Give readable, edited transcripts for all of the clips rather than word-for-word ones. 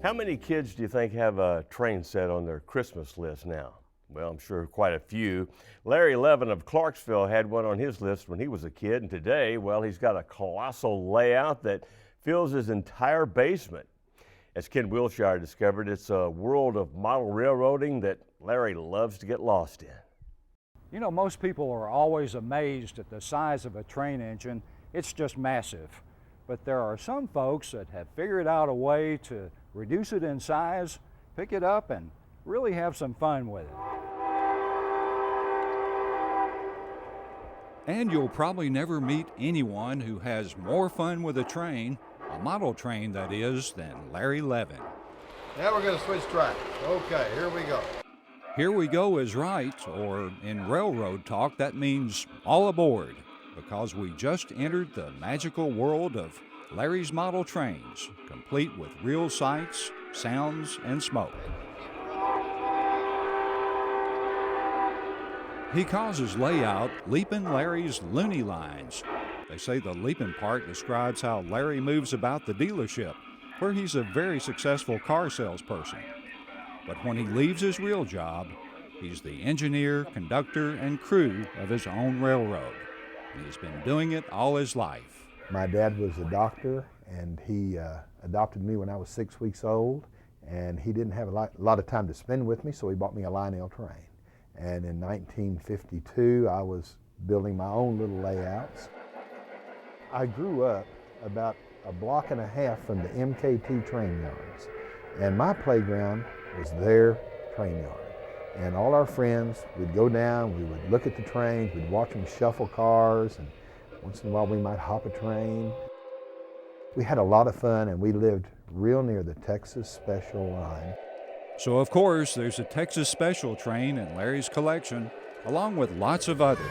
How many kids do you think have a train set on their Christmas list now? Well, I'm sure quite a few. Larry Levin of Clarksville had one on his list when he was a kid, and today, well, he's got a colossal layout that fills his entire basement. As Ken Wilshire discovered, it's a world of model railroading that Larry loves to get lost in. You know, most people are always amazed at the size of a train engine. It's just massive. But there are some folks that have figured out a way to reduce it in size, pick it up, and really have some fun with it. And you'll probably never meet anyone who has more fun with a train, a model train that is, than Larry Levin. Now we're going to switch tracks. Okay, here we go. Here we go is right, or in railroad talk, that means all aboard, because we just entered the magical world of Larry's model trains, complete with real sights, sounds, and smoke. He calls his layout Leapin' Larry's Looney Lines. They say the leaping part describes how Larry moves about the dealership, where he's a very successful car salesperson. But when he leaves his real job, he's the engineer, conductor, and crew of his own railroad. And he's been doing it all his life. My dad was a doctor, and he adopted me when I was 6 weeks old, and he didn't have a lot of time to spend with me, so he bought me a Lionel train. And in 1952, I was building my own little layouts. I grew up about a block and a half from the MKT train yards, and my playground was their train yard. And all our friends, we'd go down, we would look at the trains, we'd watch them shuffle cars, and once in a while we might hop a train. We had a lot of fun, and we lived real near the Texas Special line. So of course, there's a Texas Special train in Larry's collection, along with lots of others.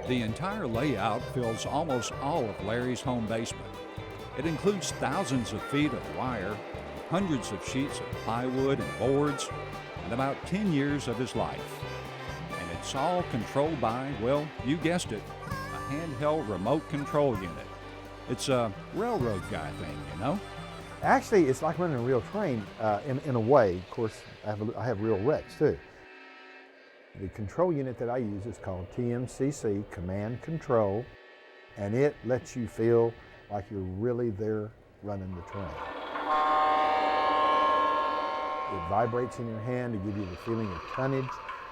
The entire layout fills almost all of Larry's home basement. It includes thousands of feet of wire, hundreds of sheets of plywood and boards, and about 10 years of his life. And it's all controlled by, well, you guessed it, a handheld remote control unit. It's a railroad guy thing, you know? Actually, it's like running a real train in a way. Of course, I have real wrecks too. The control unit that I use is called TMCC, Command Control, and it lets you feel like you're really there running the train. It vibrates in your hand to give you the feeling of tonnage.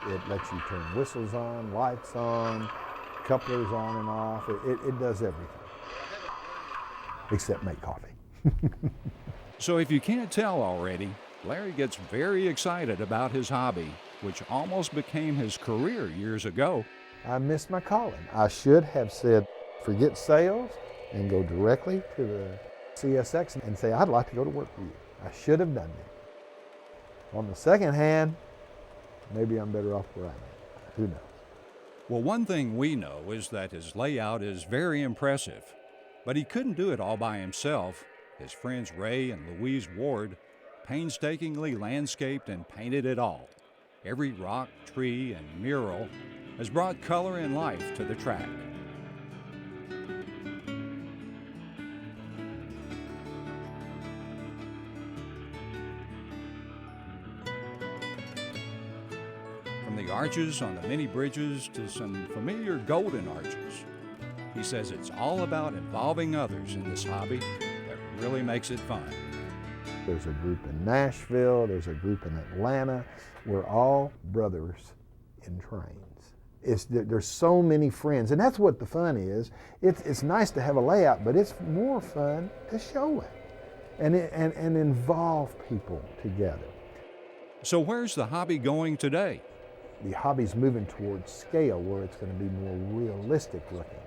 It lets you turn whistles on, lights on, couplers on and off. It does everything, except make coffee. So if you can't tell already, Larry gets very excited about his hobby, which almost became his career years ago. I missed my calling. I should have said, forget sales and go directly to the CSX and say, I'd like to go to work for you. I should have done that. On the second hand, maybe I'm better off where I am. Who knows? Well, one thing we know is that his layout is very impressive, but he couldn't do it all by himself. His friends Ray and Louise Ward painstakingly landscaped and painted it all. Every rock, tree, and mural has brought color and life to the track. From the arches on the many bridges to some familiar golden arches. He says it's all about involving others in this hobby that really makes it fun. There's a group in Nashville, there's a group in Atlanta. We're all brothers in trains. There's so many friends, and that's what the fun is. It's nice to have a layout, but it's more fun to show it and involve people together. So where's the hobby going today? The hobby's moving towards scale, where it's going to be more realistic looking.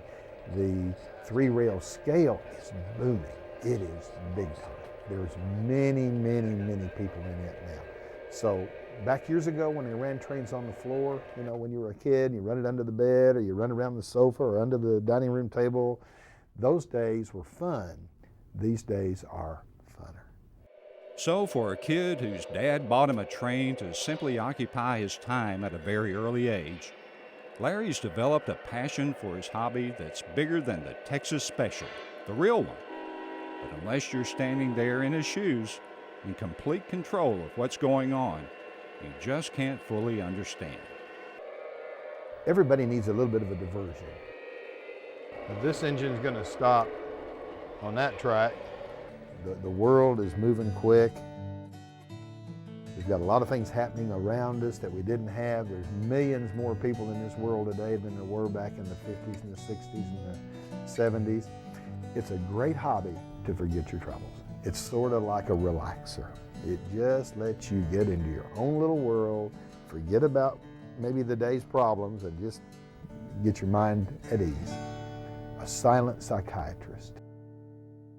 The three-rail scale is booming. It is big time. There's many, many, many people in it now. So back years ago when they ran trains on the floor, you know, when you were a kid, you run it under the bed or you run around the sofa or under the dining room table, Those days were fun. These days are funner. So for a kid whose dad bought him a train to simply occupy his time at a very early age, Larry's developed a passion for his hobby that's bigger than the Texas Special, the real one. But unless you're standing there in his shoes, in complete control of what's going on, you just can't fully understand. Everybody needs a little bit of a diversion. If this engine's going to stop on that track, The world is moving quick. We've got a lot of things happening around us that we didn't have. There's millions more people in this world today than there were back in the 50s and the 60s and the 70s. It's a great hobby to forget your troubles. It's sort of like a relaxer. It just lets you get into your own little world, forget about maybe the day's problems, and just get your mind at ease. A silent psychiatrist.